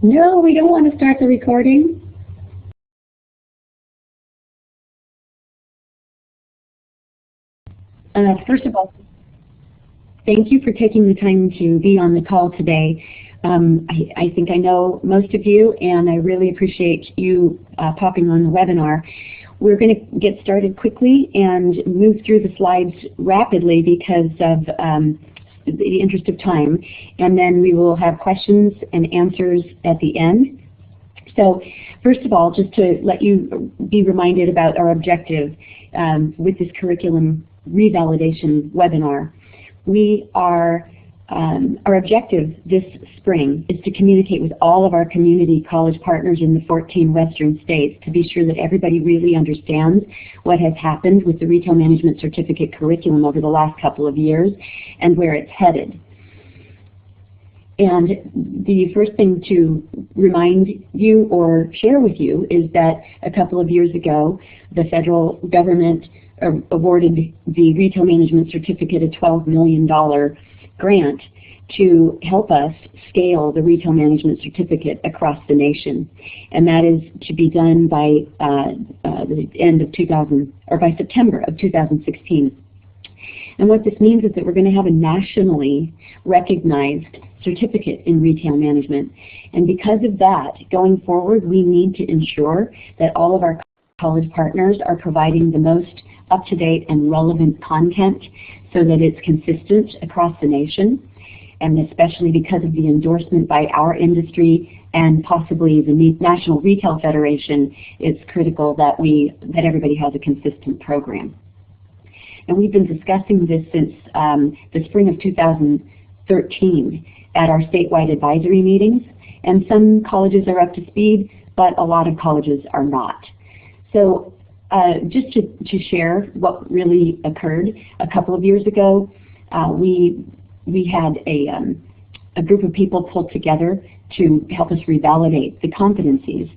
No, we don't want to start the recording. First of all, thank you for taking the time to be on the call today. I think I know most of you, and I really appreciate you popping on the webinar. We're going to get started quickly and move through the slides rapidly because of the interest of time, and then we will have questions and answers at the end. So first of all, just to let you be reminded about our objective with this curriculum revalidation webinar. Our objective this spring is to communicate with all of our community college partners in the 14 western states to be sure that everybody really understands what has happened with the Retail Management Certificate curriculum over the last couple of years and where it's headed. And the first thing to remind you or share with you is that a couple of years ago, the federal government awarded the Retail Management Certificate a $12 million grant to help us scale the Retail Management Certificate across the nation. And that is to be done by the end of by September of 2016. And what this means is that we're going to have a nationally recognized certificate in retail management. And because of that, going forward, we need to ensure that all of our college partners are providing the most up-to-date and relevant content so that it's consistent across the nation. And especially because of the endorsement by our industry and possibly the National Retail Federation, it's critical that everybody has a consistent program. And we've been discussing this since the spring of 2013 at our statewide advisory meetings. And some colleges are up to speed, but a lot of colleges are not. So just to share what really occurred, a couple of years ago, we had a group of people pulled together to help us revalidate the competencies.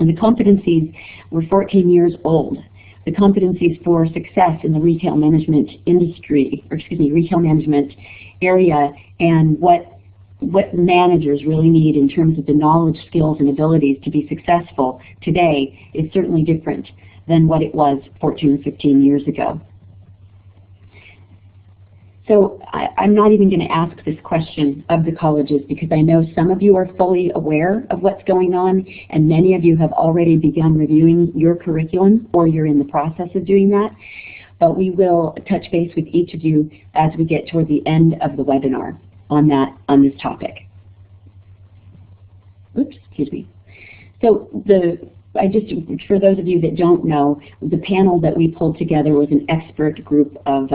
And the competencies were 14 years old. The competencies for success in the retail management industry, or excuse me, retail management area, and what managers really need in terms of the knowledge, skills, and abilities to be successful today is certainly different than what it was 14 or 15 years ago. So I'm not even going to ask this question of the colleges because I know some of you are fully aware of what's going on, and many of you have already begun reviewing your curriculum or you're in the process of doing that. But we will touch base with each of you as we get toward the end of the webinar on this topic. Oops, excuse me. So for those of you that don't know, the panel that we pulled together was an expert group of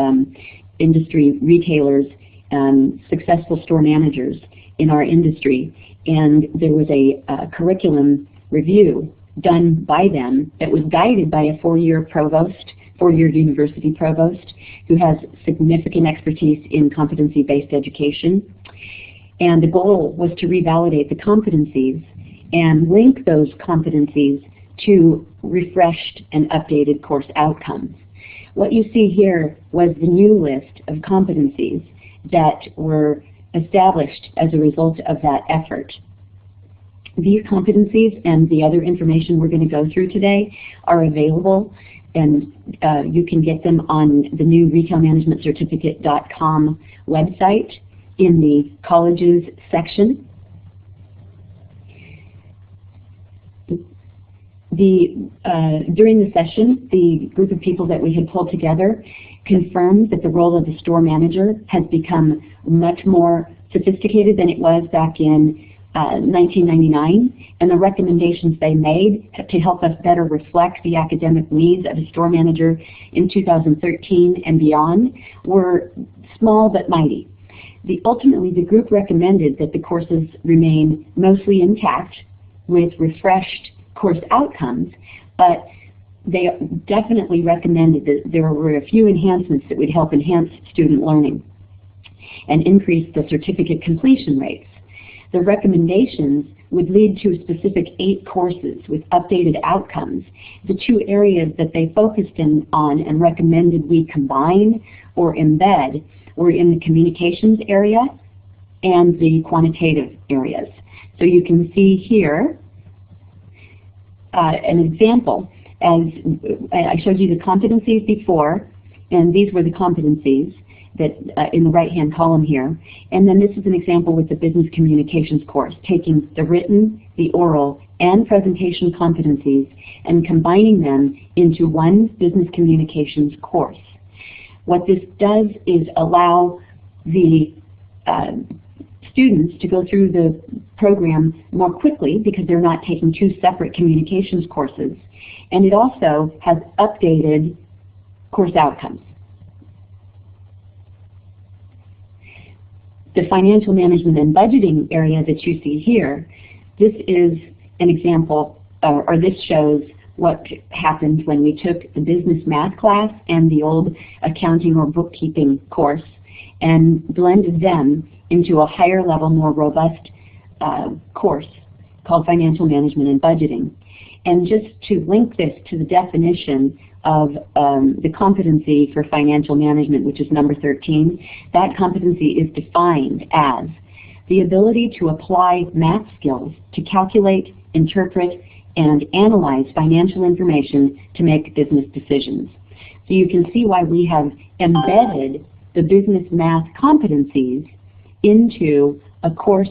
industry retailers and successful store managers in our industry, and there was a curriculum review done by them that was guided by a four-year university provost who has significant expertise in competency-based education. And the goal was to revalidate the competencies and link those competencies to refreshed and updated course outcomes. What you see here was the new list of competencies that were established as a result of that effort. These competencies and the other information we're going to go through today are available, and you can get them on the new retailmanagementcertificate.com website in the colleges section. During the session, the group of people that we had pulled together confirmed that the role of the store manager has become much more sophisticated than it was back in 1999, and the recommendations they made to help us better reflect the academic needs of a store manager in 2013 and beyond were small but mighty. Ultimately, the group recommended that the courses remain mostly intact with refreshed course outcomes, but they definitely recommended that there were a few enhancements that would help enhance student learning and increase the certificate completion rates. The recommendations would lead to specific 8 courses with updated outcomes. The 2 areas that they focused on and recommended we combine or embed were in the communications area and the quantitative areas. So you can see here an example. As I showed you the competencies before, and these were the competencies that in the right-hand column here. And then this is an example with the business communications course, taking the written, the oral, and presentation competencies and combining them into one business communications course. What this does is allow the students to go through the program more quickly because they're not taking two separate communications courses. And it also has updated course outcomes. The financial management and budgeting area that you see here, this is an example, or this shows what happened when we took the business math class and the old accounting or bookkeeping course and blended them into a higher level, more robust course called financial management and budgeting. And just to link this to the definition of the competency for financial management, which is number 13, that competency is defined as the ability to apply math skills to calculate, interpret, and analyze financial information to make business decisions. So you can see why we have embedded the business math competencies into a course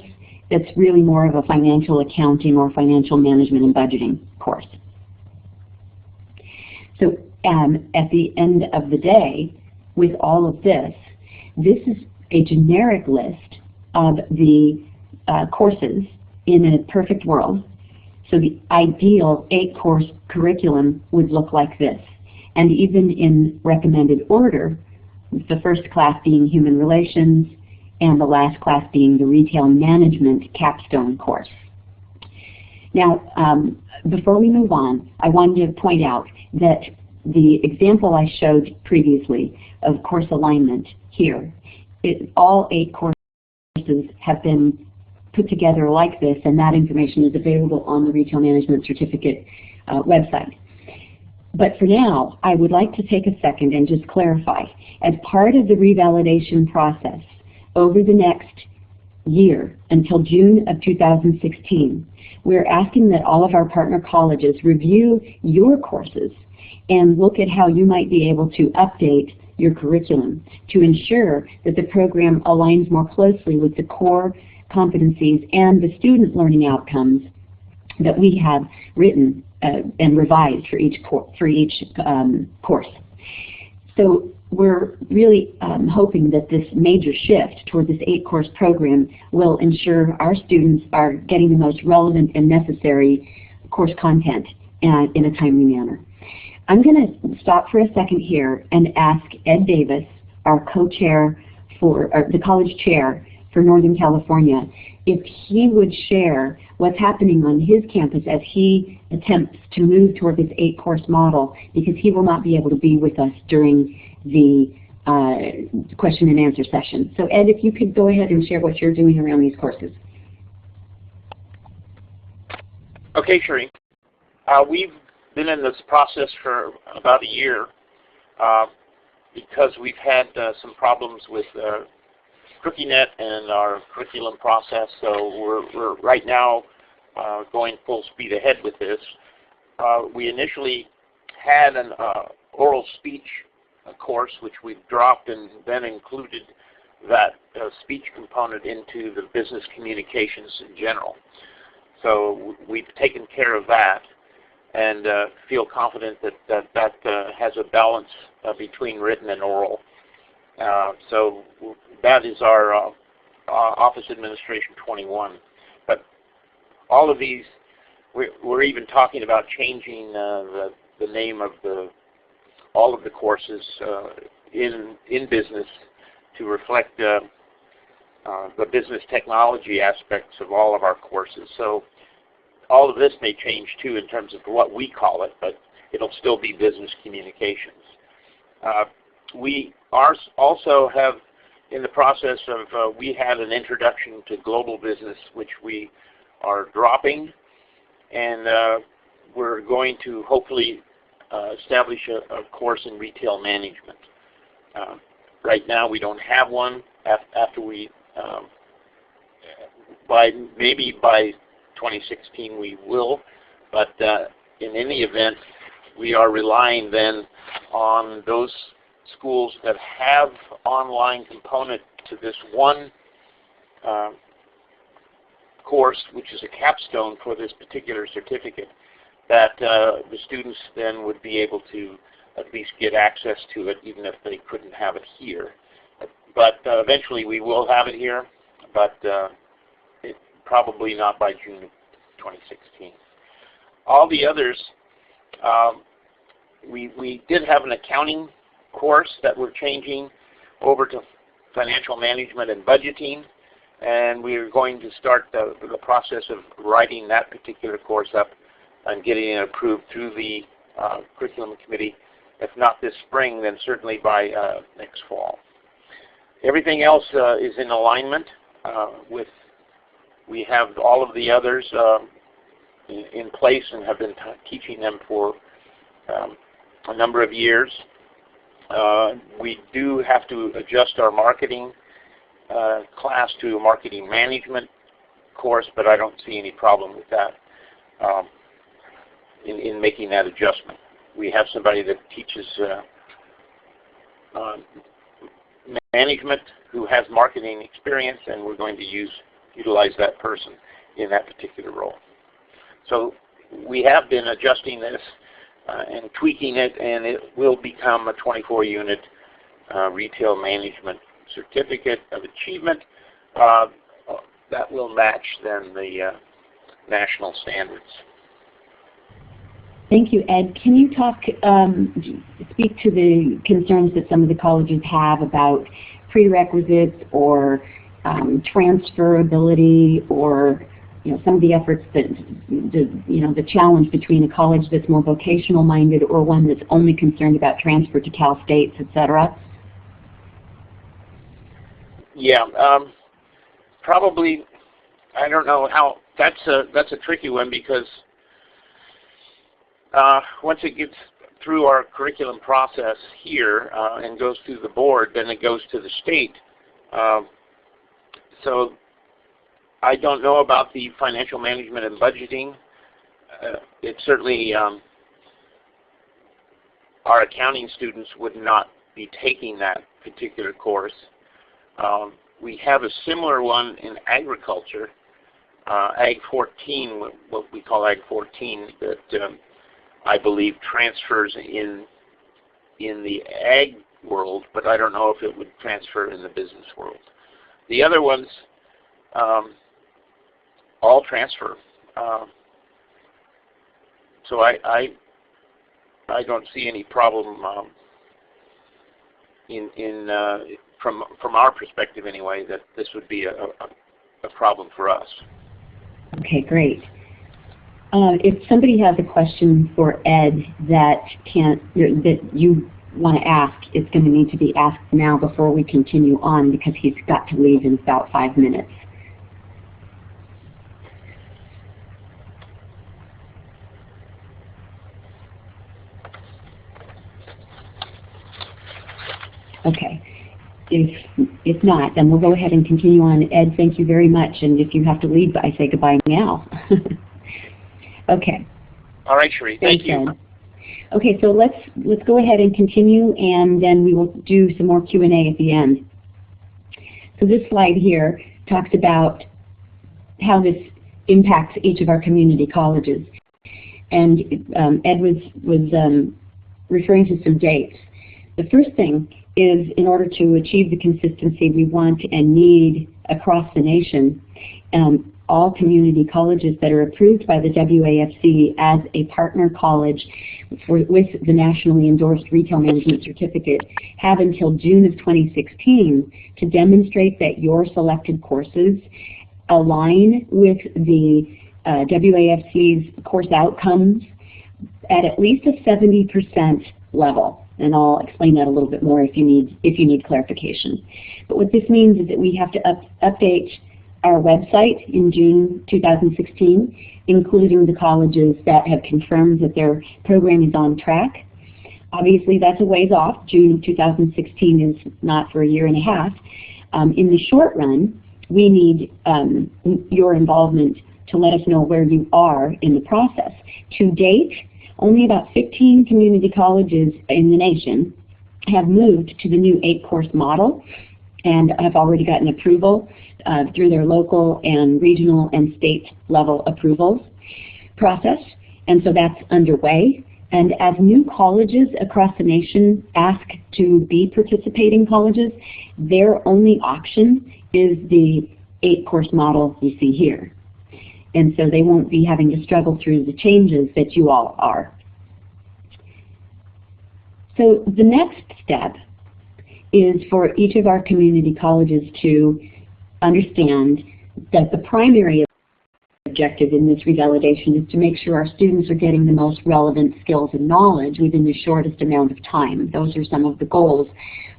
that's really more of a financial accounting or financial management and budgeting course. So at the end of the day, with all of this, this is a generic list of the courses in a perfect world. So the ideal 8-course curriculum would look like this. And even in recommended order, the first class being Human Relations, and the last class being the Retail Management Capstone course. Now, before we move on, I wanted to point out that the example I showed previously of course alignment here, all 8 courses have been put together like this, and that information is available on the Retail Management Certificate website. But for now, I would like to take a second and just clarify. As part of the revalidation process, over the next year until June of 2016, we're asking that all of our partner colleges review your courses and look at how you might be able to update your curriculum to ensure that the program aligns more closely with the core competencies and the student learning outcomes that we have written and revised for each course. So we're really hoping that this major shift toward this 8-course program will ensure our students are getting the most relevant and necessary course content in a timely manner. I'm going to stop for a second here and ask Ed Davis, our co-chair for the college chair for Northern California, if he would share what's happening on his campus as he attempts to move toward this 8-course model, because he will not be able to be with us during the question and answer session. So Ed, if you could go ahead and share what you're doing around these courses. Okay, Sheree. We've been in this process for about a year because we've had some problems with CrookieNet and our curriculum process, so we're right now going full speed ahead with this. We initially had an oral speech course, which we've dropped and then included that speech component into the business communications in general. So we've taken care of that and feel confident that has a balance between written and oral. So that is our Office Administration 21. But all of these, we're even talking about changing the name of all of the courses in business to reflect the business technology aspects of all of our courses. So all of this may change too in terms of what we call it, but it'll still be business communications. We also have in the process of, we had an introduction to global business, which we are dropping, and we're going to hopefully establish a course in retail management. Right now we don't have one. After we maybe by 2016 we will, but in any event, we are relying then on those schools that have online component to this one course, which is a capstone for this particular certificate, that the students then would be able to at least get access to it, even if they couldn't have it here. But eventually we will have it here, but probably not by June of 2016. All the others, we did have an accounting course that we're changing over to financial management and budgeting, and we're going to start the process of writing that particular course up and getting it approved through the curriculum committee. If not this spring, then certainly by next fall. Everything else is in alignment with, we have all of the others in place and have been teaching them for a number of years. We do have to adjust our marketing class to a marketing management course, but I don't see any problem with that in making that adjustment. We have somebody that teaches management who has marketing experience, and we're going to utilize that person in that particular role. So we have been adjusting this and tweaking it, and it will become a 24-unit retail management certificate of achievement that will match then the national standards. Thank you, Ed. Can you speak to the concerns that some of the colleges have about prerequisites or transferability, or some of the efforts that the challenge between a college that's more vocational minded or one that's only concerned about transfer to Cal States, etc.? Yeah, probably. I don't know how. That's a tricky one, because once it gets through our curriculum process here and goes through the board, then it goes to the state. So I don't know about the financial management and budgeting. It certainly, our accounting students would not be taking that particular course. We have a similar one in agriculture, Ag 14, what we call Ag 14, that I believe transfers in the ag world, but I don't know if it would transfer in the business world. The other ones all transfer. So I don't see any problem from our perspective anyway, that this would be a problem for us. Okay, great. If somebody has a question for Ed that you want to ask, it's going to need to be asked now before we continue on, because he's got to leave in about 5 minutes. Okay. If not, then we'll go ahead and continue on. Ed, thank you very much. And if you have to leave, I say goodbye now. Okay. All right, Sheree. Thank you. Ed. Okay, so let's go ahead and continue, and then we will do some more Q&A at the end. So this slide here talks about how this impacts each of our community colleges. And Ed was referring to some dates. The first thing is, in order to achieve the consistency we want and need across the nation, all community colleges that are approved by the WAFC as a partner college with the nationally endorsed retail management certificate have until June of 2016 to demonstrate that your selected courses align with the WAFC's course outcomes at least a 70% level. And I'll explain that a little bit more if you need clarification. But what this means is that we have to update our website in June 2016, including the colleges that have confirmed that their program is on track. Obviously, that's a ways off. June 2016 is not for a year and a half. In the short run, we need your involvement to let us know where you are in the process. To date, only about 15 community colleges in the nation have moved to the new 8-course model and have already gotten approval through their local and regional and state level approvals process, and so that's underway. And as new colleges across the nation ask to be participating colleges, their only option is the 8-course model you see here. And so they won't be having to struggle through the changes that you all are. So the next step is for each of our community colleges to understand that the primary objective in this revalidation is to make sure our students are getting the most relevant skills and knowledge within the shortest amount of time. Those are some of the goals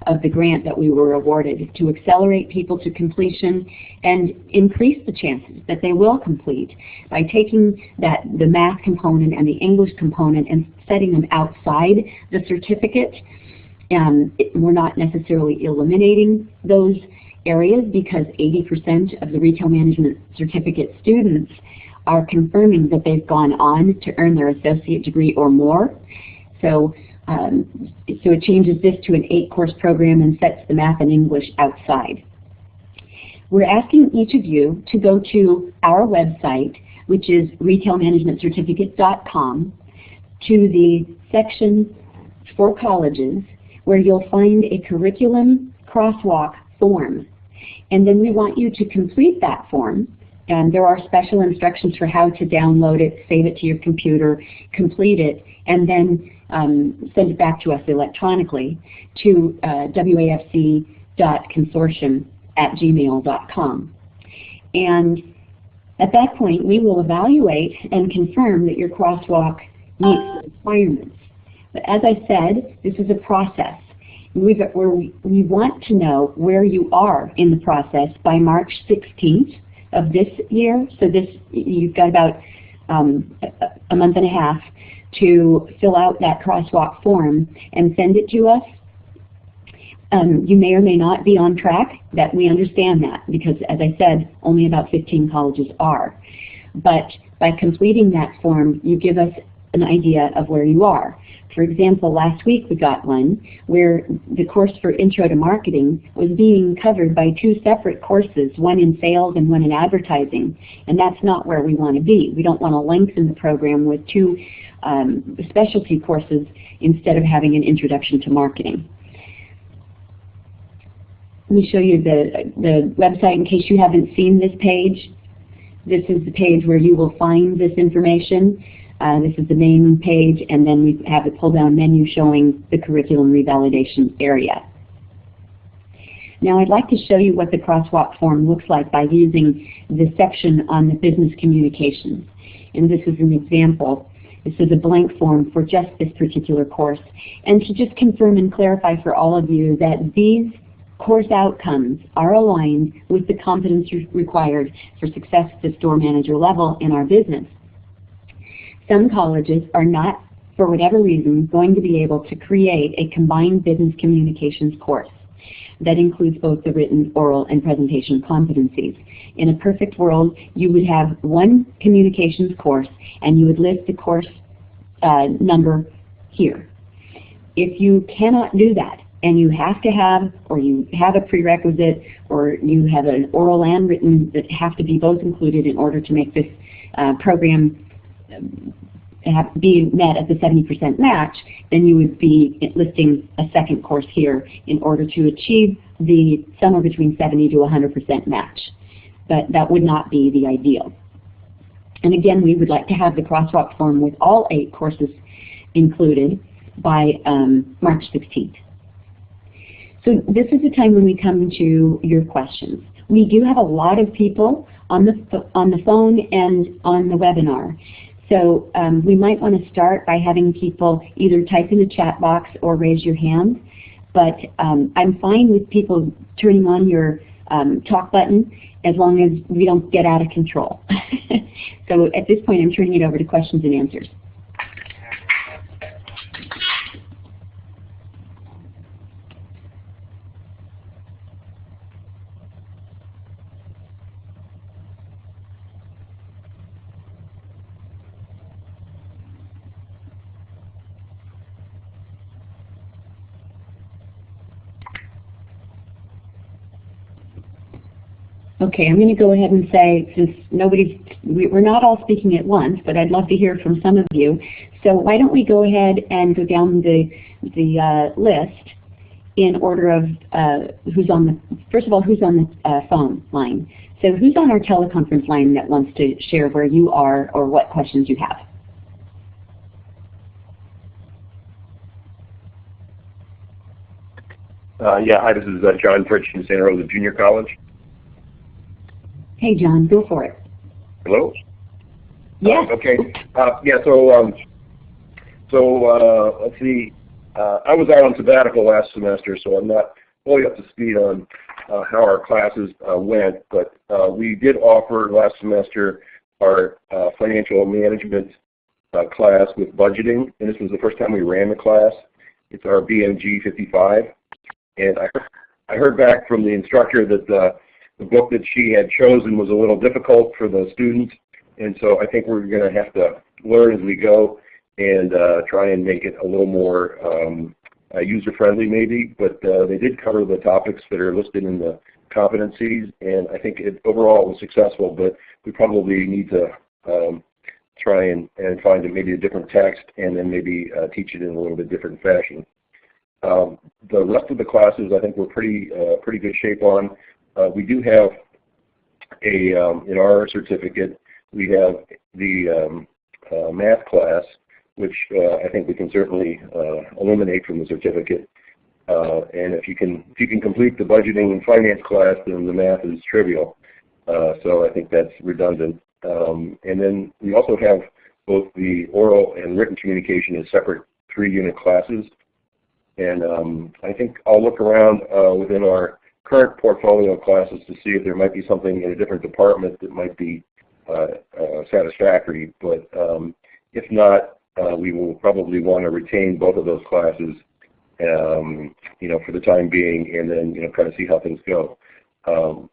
of the grant that we were awarded, to accelerate people to completion and increase the chances that they will complete by taking the math component and the English component and setting them outside the certificate. We're not necessarily eliminating those areas because 80% of the retail management certificate students are confirming that they've gone on to earn their associate degree or more. So it changes this to an 8-course program and sets the math and English outside. We're asking each of you to go to our website, which is retailmanagementcertificate.com, to the section for colleges, where you'll find a curriculum crosswalk form. And then we want you to complete that form, and there are special instructions for how to download it, save it to your computer, complete it, and then send it back to us electronically to wafc.consortium@gmail.com. And at that point, we will evaluate and confirm that your crosswalk meets the requirements. But as I said, this is a process. We want to know where you are in the process by March 16th of this year. So you've got about a month and a half to fill out that crosswalk form and send it to us. You may or may not be on track. That we understand that because, as I said, only about 15 colleges are. But by completing that form, you give us an idea of where you are. For example, last week we got one where the course for Intro to Marketing was being covered by 2 separate courses, one in sales and one in advertising, and that's not where we want to be. We don't want to lengthen the program with 2 specialty courses instead of having an Introduction to Marketing. Let me show you the website in case you haven't seen this page. This is the page where you will find this information. This is the main page, and then we have a pull-down menu showing the curriculum revalidation area. Now I'd like to show you what the crosswalk form looks like by using the section on the business communications. And this is an example. This is a blank form for just this particular course. And to just confirm and clarify for all of you that these course outcomes are aligned with the competencies required for success at the store manager level in our business. Some colleges are not, for whatever reason, going to be able to create a combined business communications course that includes both the written, oral, and presentation competencies. In a perfect world, you would have one communications course and you would list the course number here. If you cannot do that, and you have to have, or you have a prerequisite, or you have an oral and written that have to be both included in order to make this program be met at the 70% match, then you would be listing a second course here in order to achieve the somewhere between 70 to 100% match. But that would not be the ideal. And again, we would like to have the crosswalk form with all 8 courses included by March 16th. So this is the time when we come to your questions. We do have a lot of people on the phone and on the webinar. So we might want to start by having people either type in the chat box or raise your hand. But I'm fine with people turning on your talk button as long as we don't get out of control. So at this point, I'm turning it over to questions and answers. Okay, I'm going to go ahead and say, since we're not all speaking at once, but I'd love to hear from some of you. So why don't we go ahead and go down the list in order of who's on the, first of all, who's on the phone line. So who's on our teleconference line that wants to share where you are or what questions you have? Yeah, hi, this is John Fritsch from Santa Rosa Junior College. Hey, John, go for it. Hello? Yes. Okay. Yeah, let's see. I was out on sabbatical last semester, so I'm not fully up to speed on how our classes went, but we did offer last semester our financial management class with budgeting, and this was the first time we ran the class. It's our BMG 55, and I heard back from the instructor that the book that she had chosen was a little difficult for the students, and so I think we're going to have to learn as we go and try and make it a little more user-friendly maybe, but they did cover the topics that are listed in the competencies, and I think it overall was successful, but we probably need to try and find maybe a different text and then maybe teach it in a little bit different fashion. The rest of the classes I think we're pretty good shape on. We do have in our certificate, we have the math class, which I think we can certainly eliminate from the certificate. And if you can complete the budgeting and finance class, then the math is trivial. So I think that's redundant. And then we also have both the oral and written communication as separate 3-unit classes. And I think I'll look around within our current portfolio of classes to see if there might be something in a different department that might be satisfactory. But if not, we will probably want to retain both of those classes, for the time being, and then kind of see how things go.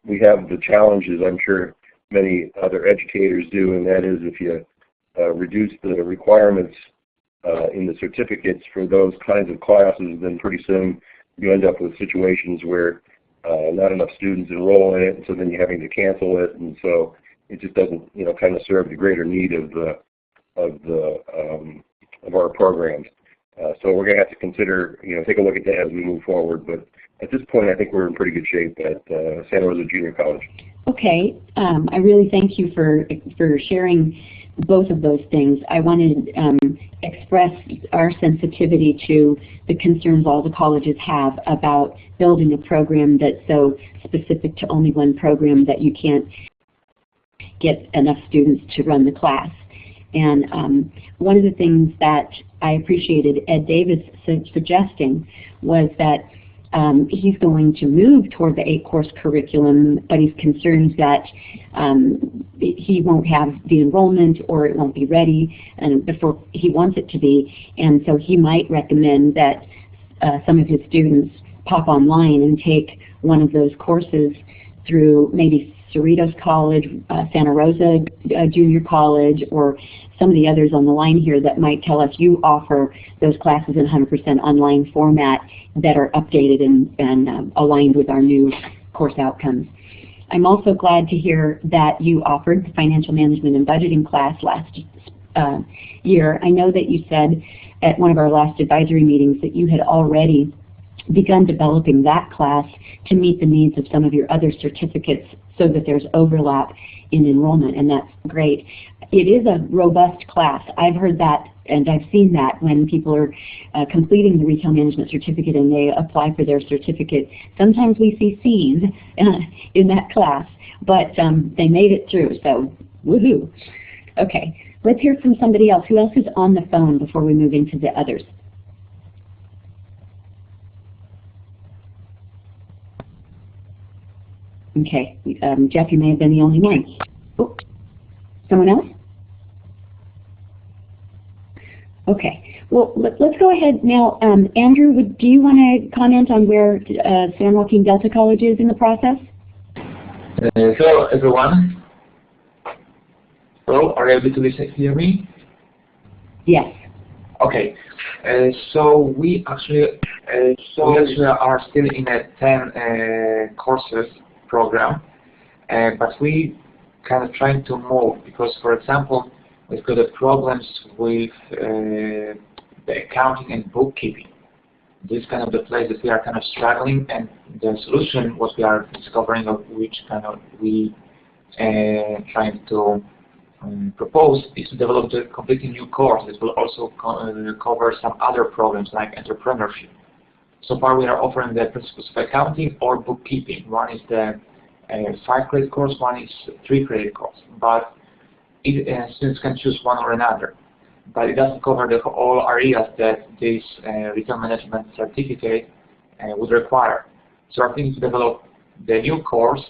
We have the challenges I'm sure many other educators do, and that is if you reduce the requirements in the certificates for those kinds of classes, then pretty soon you end up with situations where not enough students enroll in it, and so then you're having to cancel it, and so it just doesn't kind of serve the greater need of our programs. So we're going to have to consider, take a look at that as we move forward. But at this point, I think we're in pretty good shape at Santa Rosa Junior College. Okay, I really thank you for sharing both of those things. I wanted to express our sensitivity to the concerns all the colleges have about building a program that's so specific to only one program that you can't get enough students to run the class. And one of the things that I appreciated Ed Davis suggesting was that he's going to move toward the 8-course curriculum, but he's concerned that he won't have the enrollment or it won't be ready and before he wants it to be. And so he might recommend that some of his students pop online and take one of those courses through maybe Cerritos College, Santa Rosa Junior College, or some of the others on the line here that might tell us you offer those classes in 100% online format that are updated and aligned with our new course outcomes. I'm also glad to hear that you offered the financial management and budgeting class last year. I know that you said at one of our last advisory meetings that you had already begun developing that class to meet the needs of some of your other certificates so that there's overlap in enrollment, and that's great. It is a robust class. I've heard that and I've seen that when people are completing the retail management certificate and they apply for their certificate. Sometimes we see C's in that class, but they made it through, so woohoo. Okay, let's hear from somebody else. Who else is on the phone before we move into the others? Okay, Jeff, you may have been the only one. Oh, someone else? Okay, well, let's go ahead now. Andrew, do you want to comment on where San Joaquin Delta College is in the process? Hello, everyone. Hello, are you able to hear me? Yes. Okay, so we actually are still in a 10 courses program, but we kind of trying to move because, for example, we've got problems with the accounting and bookkeeping. This kind of the place that we are kind of struggling, and the solution what we are discovering of which kind of we trying to propose is to develop a completely new course that will also cover some other programs like entrepreneurship. So far we are offering the principles of accounting or bookkeeping. One is the 5-credit course, one is 3-credit course, but students can choose one or another. But it doesn't cover the all areas that this retail management certificate would require. So our thinking to develop the new course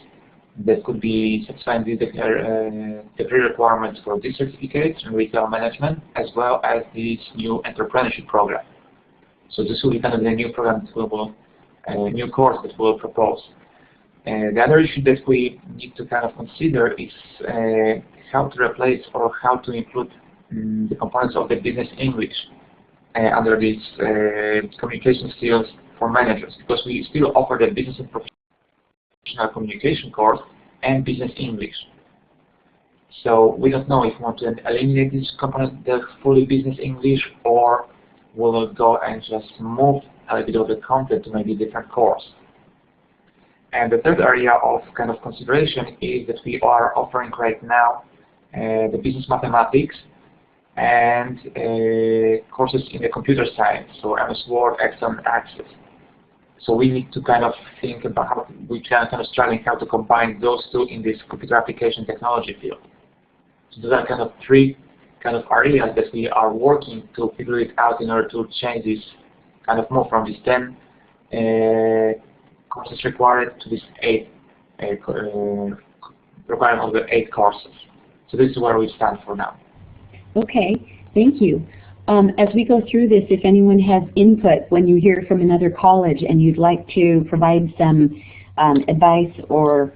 that could be satisfying the pre-requirements for this certificate in retail management, as well as this new entrepreneurship program. So this will be kind of the new program that we will, new course that we will propose. The other issue that we need to kind of consider is how to replace or how to include the components of the business English under these communication skills for managers, because we still offer the business and professional communication course and business English. So we don't know if we want to eliminate this component, the fully business English, or we'll go and just move a little bit of the content to maybe a different course. And the third area of kind of consideration is that we are offering right now the business mathematics and courses in the computer science, so MS Word, Excel, and Access. So we need to kind of think about how we can kind of struggling how to combine those two in this computer application technology field. So those are kind of 3 kind of areas that we are working to figure it out in order to change this, kind of move from these 10 courses required to this 8 requirement of the 8 courses. So this is where we stand for now. Okay, thank you. As we go through this, if anyone has input when you hear from another college and you'd like to provide some advice or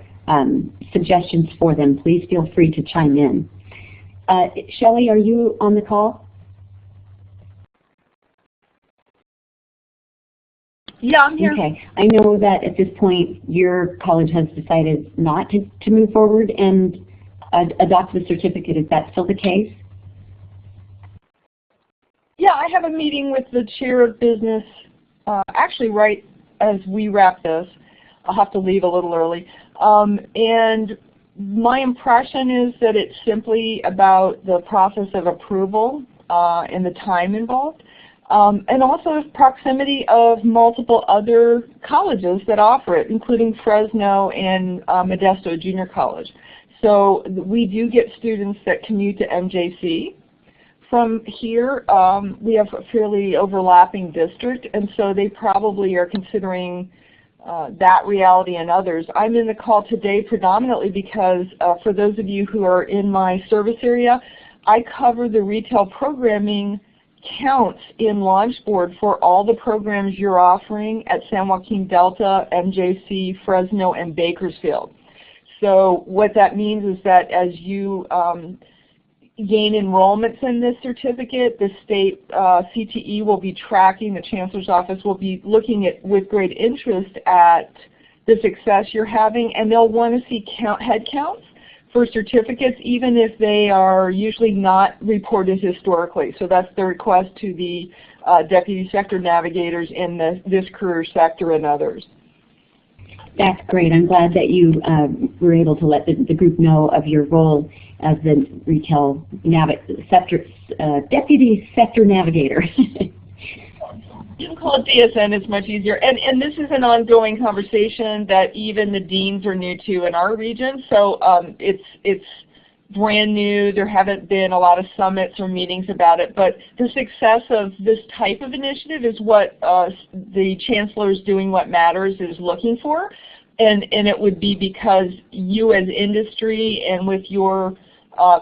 suggestions for them, please feel free to chime in. Shelley, are you on the call? Yeah, I'm here. Okay. I know that at this point your college has decided not to move forward and adopt the certificate. Is that still the case? Yeah, I have a meeting with the chair of business, actually right as we wrap this. I'll have to leave a little early. And my impression is that it's simply about the process of approval and the time involved. And also proximity of multiple other colleges that offer it, including Fresno and Modesto Junior College. So we do get students that commute to MJC. From here, we have a fairly overlapping district, and so they probably are considering that reality and others. I'm in the call today predominantly because for those of you who are in my service area, I cover the retail programming counts in Launch Board for all the programs you're offering at San Joaquin Delta, MJC, Fresno, and Bakersfield. So what that means is that as you gain enrollments in this certificate, the state CTE will be tracking, the Chancellor's Office will be looking at with great interest at the success you're having, and they'll want to see head counts for certificates, even if they are usually not reported historically. So that's the request to the deputy sector navigators in this career sector and others. That's great. I'm glad that you were able to let the group know of your role as the retail deputy sector navigator. You can call it DSN, it's much easier. And this is an ongoing conversation that even the deans are new to in our region. So it's brand new. There haven't been a lot of summits or meetings about it. But the success of this type of initiative is what the Chancellor's Doing What Matters is looking for. And it would be because you as industry and with your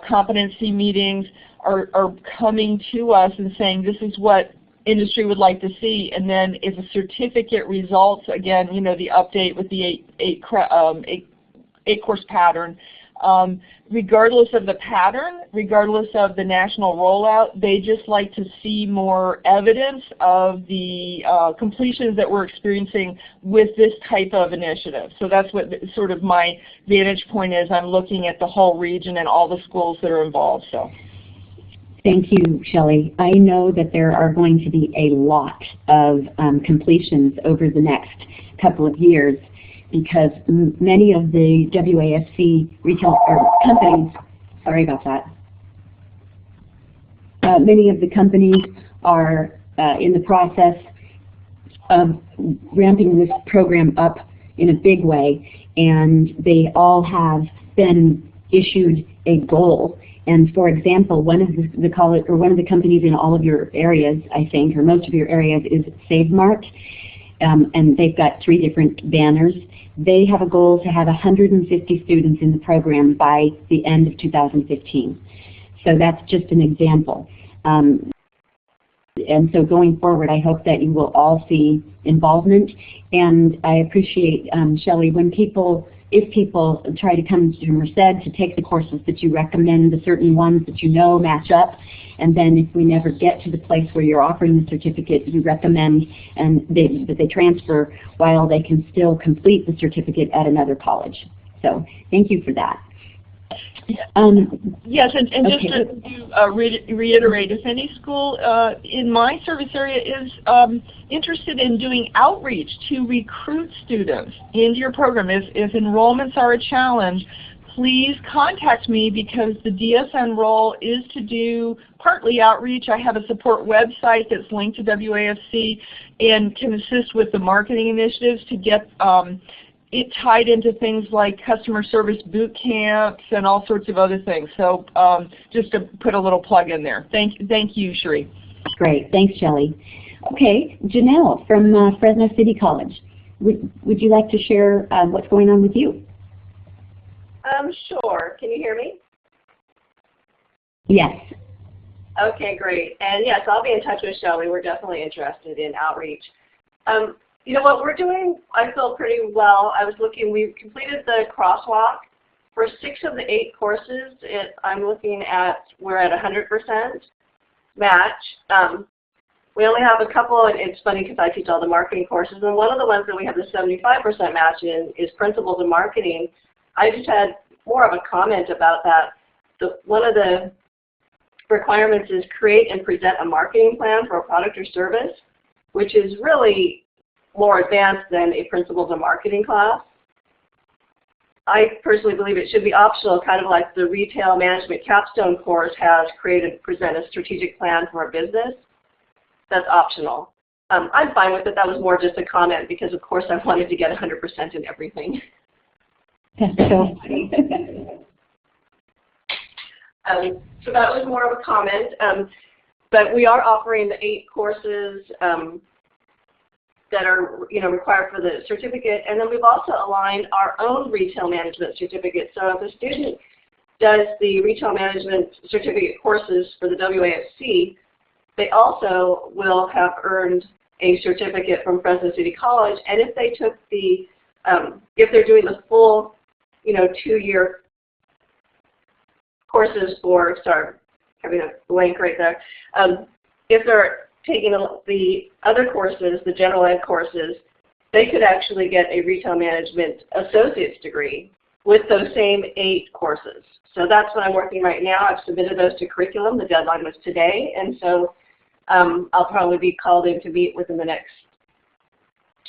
competency meetings are coming to us and saying this is what industry would like to see, and then if a certificate results, again, you know, the update with the eight course pattern, Regardless of the pattern, regardless of the national rollout, they just like to see more evidence of the completions that we're experiencing with this type of initiative. So that's what sort of my vantage point is. I'm looking at the whole region and all the schools that are involved. So. Thank you, Shelley. I know that there are going to be a lot of completions over the next couple of years, because many of the WAFC retail companies, sorry about that, many of the companies are in the process of ramping this program up in a big way, and they all have been issued a goal. And for example, one of the college, or one of the companies in all of your areas, I think, or most of your areas, is SaveMart, and they've got 3 different banners. They have a goal to have 150 students in the program by the end of 2015. So that's just an example. And so going forward, I hope that you will all see involvement. And I appreciate, Shelley, when if people try to come to Merced to take the courses that you recommend, the certain ones that you know match up, and then if we never get to the place where you're offering the certificate, you recommend and that they transfer while they can still complete the certificate at another college. So thank you for that. Yes, and okay. Just to reiterate, if any school in my service area is interested in doing outreach to recruit students into your program, if enrollments are a challenge, please contact me, because the DSN role is to do partly outreach. I have a support website that's linked to WAFC and can assist with the marketing initiatives to get it tied into things like customer service boot camps and all sorts of other things. So just to put a little plug in there. Thank you, Cherie. Great, thanks, Shelley. Okay, Janelle from Fresno City College. Would you like to share what's going on with you? Sure. Can you hear me? Yes. Okay, great. And yes, I'll be in touch with Shelley. We're definitely interested in outreach. You know what we're doing, I feel pretty well. I was looking, we've completed the crosswalk. For 6 of the 8 courses, I'm looking at, we're at 100% match. We only have a couple, and it's funny because I teach all the marketing courses, and one of the ones that we have the 75% match in is Principles of Marketing. I just had more of a comment about that. One of the requirements is create and present a marketing plan for a product or service, which is really more advanced than a Principles of Marketing class. I personally believe it should be optional, kind of like the Retail Management Capstone course has created and present a strategic plan for a business. That's optional. I'm fine with it. That was more just a comment because, of course, I wanted to get 100% in everything. That's so funny. So that was more of a comment. But we are offering the 8 courses that are required for the certificate, and then we've also aligned our own retail management certificate. So if a student does the retail management certificate courses for the WAFC, they also will have earned a certificate from Fresno City College. And if they took the, if they're doing the full, 2-year courses for, sorry, having a blank right there. If they're taking the other courses, the general ed courses, they could actually get a retail management associate's degree with those same 8 courses. So that's what I'm working right now. I've submitted those to curriculum. The deadline was today, and so I'll probably be called in to meet within the next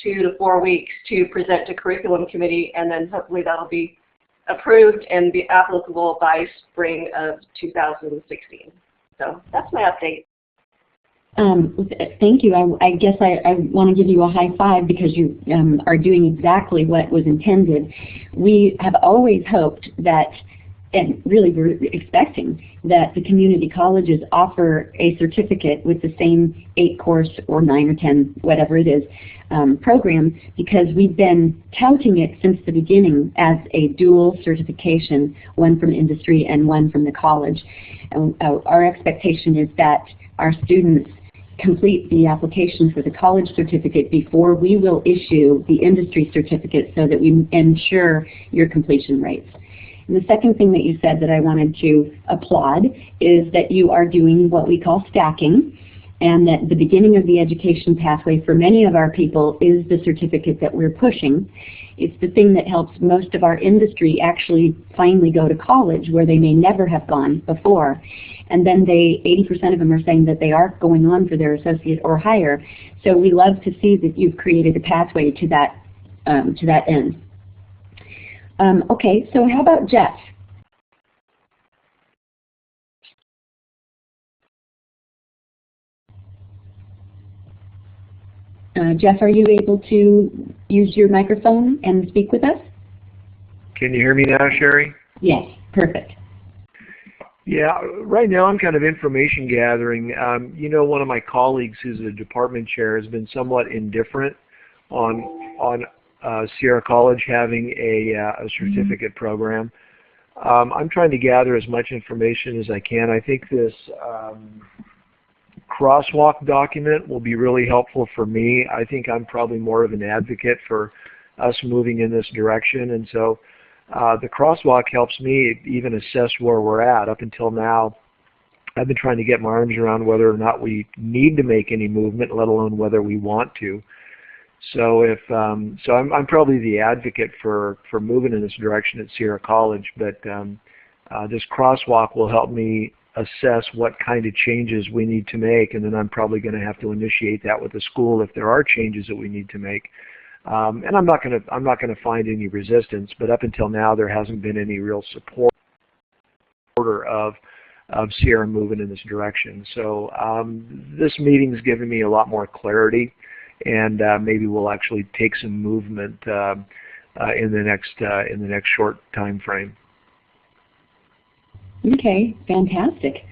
2 to 4 weeks to present to curriculum committee, and then hopefully that'll be approved and be applicable by spring of 2016. So that's my update. Thank you. I guess I want to give you a high five because you are doing exactly what was intended. We have always hoped that, and really we're expecting, that the community colleges offer a certificate with the same 8 course or 9 or 10, whatever it is, program, because we've been touting it since the beginning as a dual certification, one from industry and one from the college. And our expectation is that our students complete the application for the college certificate before we will issue the industry certificate so that we ensure your completion rates. And the second thing that you said that I wanted to applaud is that you are doing what we call stacking, and that the beginning of the education pathway for many of our people is the certificate that we're pushing. It's the thing that helps most of our industry actually finally go to college, where they may never have gone before. And then 80% of them are saying that they are going on for their associate or higher. So we love to see that you've created a pathway to that end. Okay, so how about Jeff? Jeff, are you able to use your microphone and speak with us? Can you hear me now, Sherry? Yes, perfect. Yeah, right now I'm kind of information gathering. You know, one of my colleagues who's a department chair has been somewhat indifferent on Sierra College having a certificate program. I'm trying to gather as much information as I can. I think this crosswalk document will be really helpful for me. I think I'm probably more of an advocate for us moving in this direction, and so the crosswalk helps me even assess where we're at. Up until now, I've been trying to get my arms around whether or not we need to make any movement, let alone whether we want to. So I'm probably the advocate for moving in this direction at Sierra College, but this crosswalk will help me assess what kind of changes we need to make, and then I'm probably going to have to initiate that with the school if there are changes that we need to make. And I'm not going to find any resistance, but up until now there hasn't been any real support of Sierra moving in this direction. So this meeting's given me a lot more clarity, and maybe we'll actually take some movement in the next short time frame. Okay, fantastic.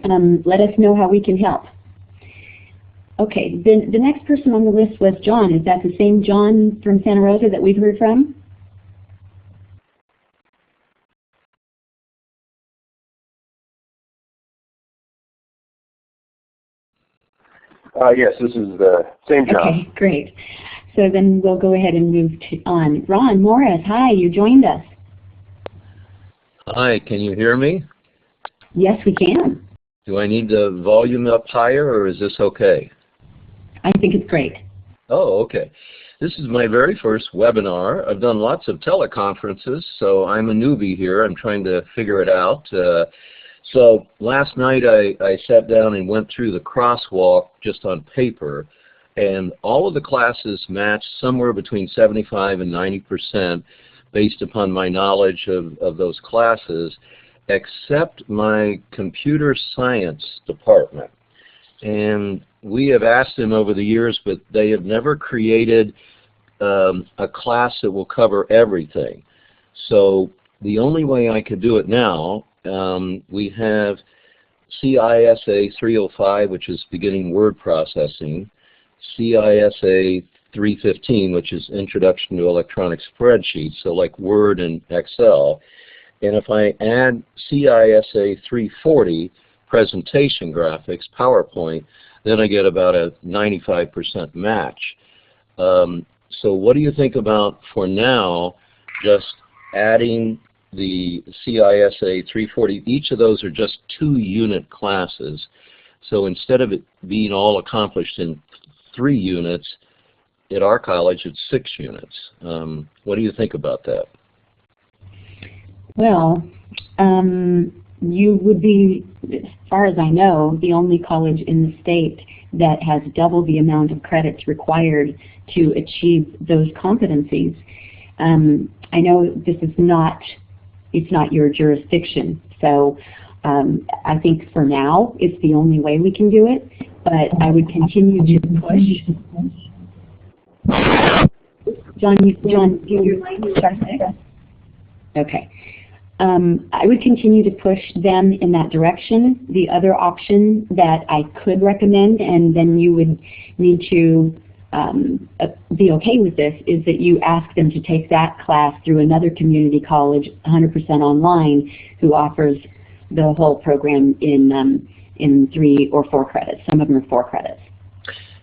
Let us know how we can help. Okay, the next person on the list was John. Is that the same John from Santa Rosa that we've heard from? Yes, this is the same John. Okay, great. So then we'll go ahead and move on. Ron Morris, hi, you joined us. Hi, can you hear me? Yes, we can. Do I need the volume up higher, or is this okay? I think it's great. Oh, okay. This is my very first webinar. I've done lots of teleconferences, so I'm a newbie here. I'm trying to figure it out. So last night I sat down and went through the crosswalk just on paper, and all of the classes matched somewhere between 75 and 90% based upon my knowledge of those classes, except my computer science department. And we have asked them over the years, but they have never created a class that will cover everything. So the only way I could do it now, we have CISA 305, which is beginning word processing, CISA 315, which is Introduction to Electronic Spreadsheets, so like Word and Excel. And if I add CISA 340, Presentation Graphics, PowerPoint, then I get about a 95% match. So what do you think about, for now, just adding the CISA 340? Each of those are just 2-unit classes. So instead of it being all accomplished in 3 units, at our college it's 6 units. What do you think about that? Well, you would be, as far as I know, the only college in the state that has double the amount of credits required to achieve those competencies. I know this is not, it's not your jurisdiction, so I think for now it's the only way we can do it, but I would continue to push. John, your line started. Okay. I would continue to push them in that direction. The other option that I could recommend, and then you would need to be okay with this, is that you ask them to take that class through another community college, 100% online, who offers the whole program in 3 or 4 credits. Some of them are 4 credits.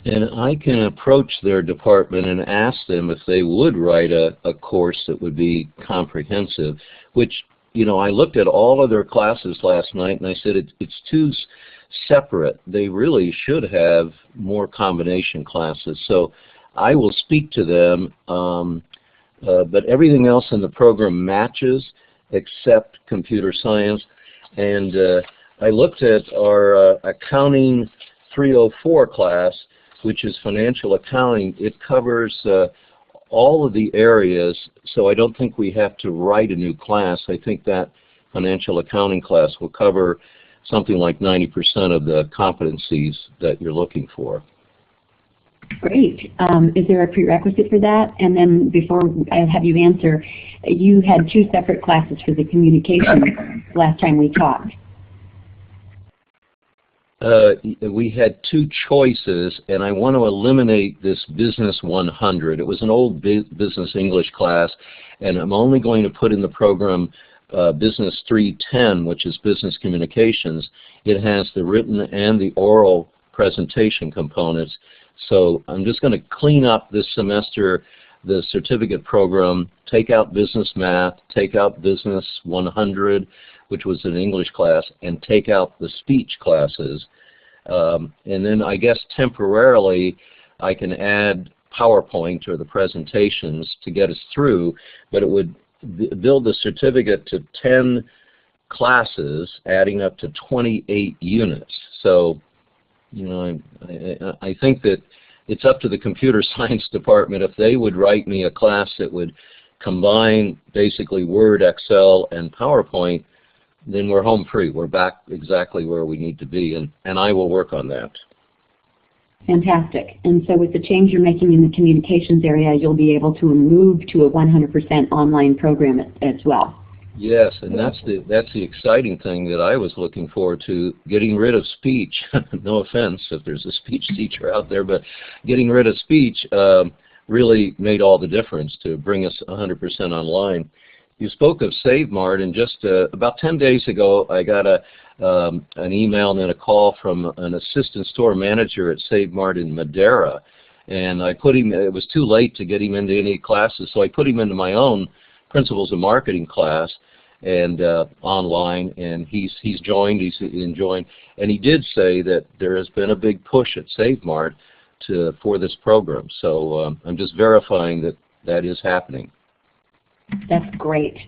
And I can approach their department and ask them if they would write a course that would be comprehensive, which you know, I looked at all of their classes last night and I said it's too separate. They really should have more combination classes. So I will speak to them, but everything else in the program matches except computer science. And I looked at our Accounting 304 class, which is financial accounting. It covers all of the areas, so I don't think we have to write a new class. I think that financial accounting class will cover something like 90% of the competencies that you're looking for. Great. Is there a prerequisite for that? And then before I have you answer, you had 2 separate classes for the communication last time we talked. We had 2 choices, and I want to eliminate this Business 100. It was an old business English class, and I'm only going to put in the program Business 310, which is business communications. It has the written and the oral presentation components. So I'm just going to clean up this semester the certificate program, take out business math, take out Business 100, which was an English class, and take out the speech classes. And then I guess temporarily I can add PowerPoint or the presentations to get us through, but it would build the certificate to 10 classes, adding up to 28 units. So, you know, I think that it's up to the computer science department if they would write me a class that would combine basically Word, Excel, and PowerPoint. Then we're home free. We're back exactly where we need to be, and I will work on that. Fantastic. And so with the change you're making in the communications area, you'll be able to move to a 100% online program as well. Yes, and that's the exciting thing that I was looking forward to, getting rid of speech. No offense if there's a speech teacher out there, but getting rid of speech really made all the difference to bring us 100% online. You spoke of SaveMart, and just about 10 days ago I got an email and then a call from an assistant store manager at SaveMart in Madera, and I put him, it was too late to get him into any classes, so I put him into my own Principles of Marketing class and online, and he's joined, he's enjoying, and he did say that there has been a big push at SaveMart for this program, so I'm just verifying that that is happening. That's great.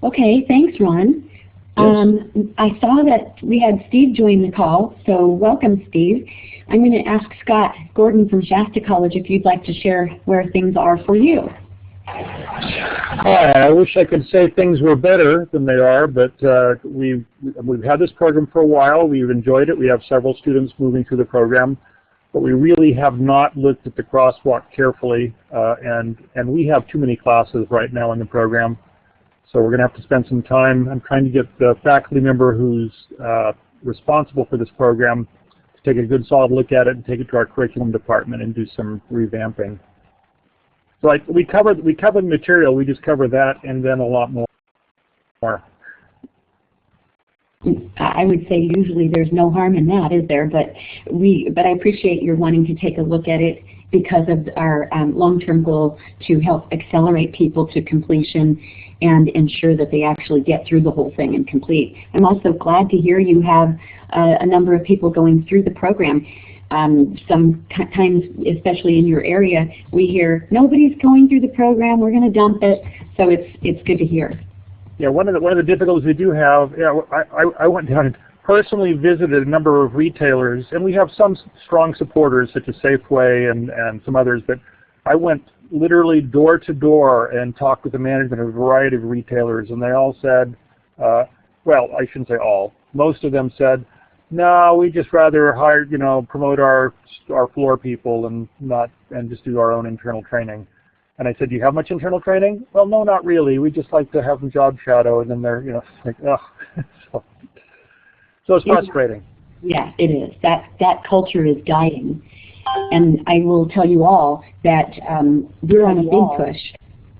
Okay, thanks, Ron. Yes. I saw that we had Steve join the call, so welcome, Steve. I'm going to ask Scott Gordon from Shasta College if you'd like to share where things are for you. Hi, I wish I could say things were better than they are, but we've had this program for a while. We've enjoyed it. We have several students moving through the program, but we really have not looked at the crosswalk carefully, and we have too many classes right now in the program. So we're going to have to spend some time. I'm trying to get the faculty member who's responsible for this program to take a good solid look at it and take it to our curriculum department and do some revamping. So we covered material. We just cover that and then a lot more. I would say usually there's no harm in that, is there? But I appreciate your wanting to take a look at it because of our long-term goal to help accelerate people to completion and ensure that they actually get through the whole thing and complete. I'm also glad to hear you have a number of people going through the program. Sometimes, especially in your area, we hear nobody's going through the program, we're going to dump it. So it's good to hear. Yeah, one of the difficulties we do have, I went down and personally visited a number of retailers, and we have some strong supporters such as Safeway and some others, but I went literally door to door and talked with the management of a variety of retailers, and they all said, well, I shouldn't say all, most of them said, no, we just rather hire, promote our floor people and just do our own internal training. And I said, do you have much internal training? Well, no, not really. We just like to have them job shadow, and then they're, like, ugh. So it's frustrating. Yeah, it is. That culture is dying. And I will tell you all that we're on a big push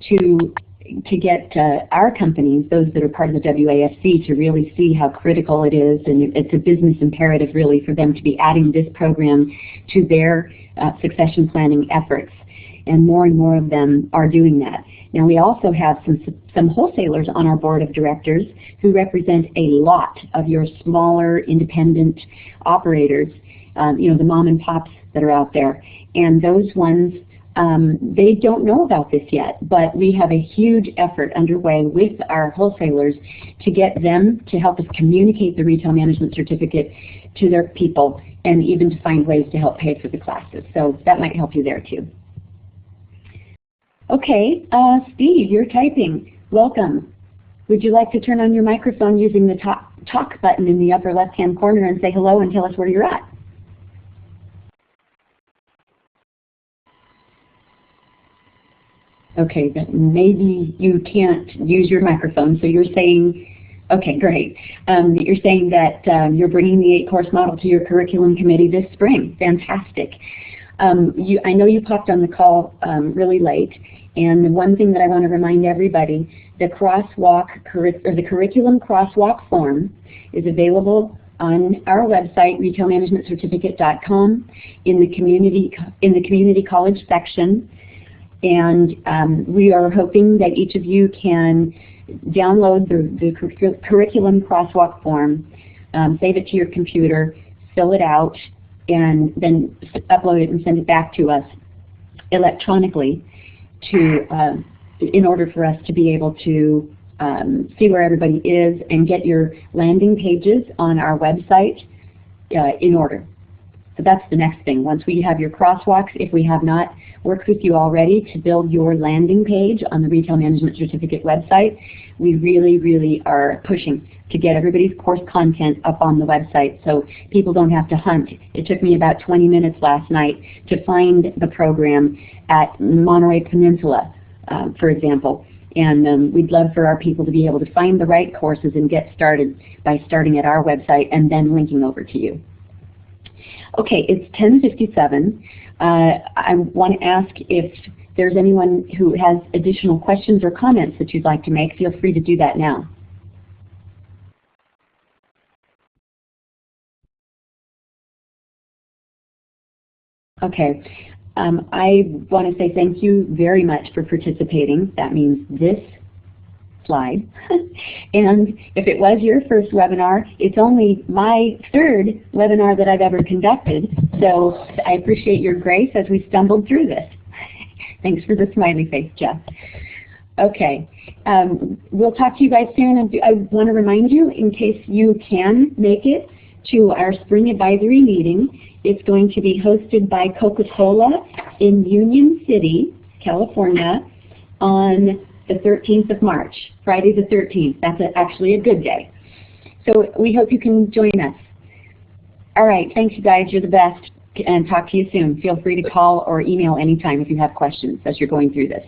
to get our companies, those that are part of the WAFC, to really see how critical it is, and it's a business imperative really for them to be adding this program to their succession planning efforts. and more of them are doing that. Now we also have some wholesalers on our board of directors who represent a lot of your smaller independent operators, you know, the mom and pops that are out there. And those ones, they don't know about this yet, but we have a huge effort underway with our wholesalers to get them to help us communicate the retail management certificate to their people, and even to find ways to help pay for the classes. So that might help you there too. Okay, Steve, you're typing. Welcome. Would you like to turn on your microphone using the talk button in the upper left-hand corner and say hello and tell us where you're at? Okay, but maybe you can't use your microphone, so you're saying, okay, great. You're saying that you're bringing the 8-course model to your curriculum committee this spring. Fantastic. I know you popped on the call really late, and the one thing that I want to remind everybody, the curriculum crosswalk form is available on our website, retailmanagementcertificate.com, in the community college section. And we are hoping that each of you can download the curriculum crosswalk form, save it to your computer, fill it out, and then upload it and send it back to us electronically in order for us to be able to see where everybody is and get your landing pages on our website in order. So that's the next thing. Once we have your crosswalks, if we have not worked with you already to build your landing page on the Retail Management Certificate website, we really are pushing to get everybody's course content up on the website so people don't have to hunt. It took me about 20 minutes last night to find the program at Monterey Peninsula, for example. And we'd love for our people to be able to find the right courses and get started by starting at our website and then linking over to you. Okay, it's 10:57. I want to ask if there's anyone who has additional questions or comments that you'd like to make. Feel free to do that now. Okay, I want to say thank you very much for participating. That means this slide. And if it was your first webinar, it's only my third webinar that I've ever conducted. So I appreciate your grace as we stumbled through this. Thanks for the smiley face, Jeff. Okay, we'll talk to you guys soon. And I want to remind you, in case you can make it to our spring advisory meeting, it's going to be hosted by Coca-Cola in Union City, California, on the 13th of March, Friday the 13th. That's actually a good day. So we hope you can join us. All right, thanks you guys, you're the best, and talk to you soon. Feel free to call or email anytime if you have questions as you're going through this.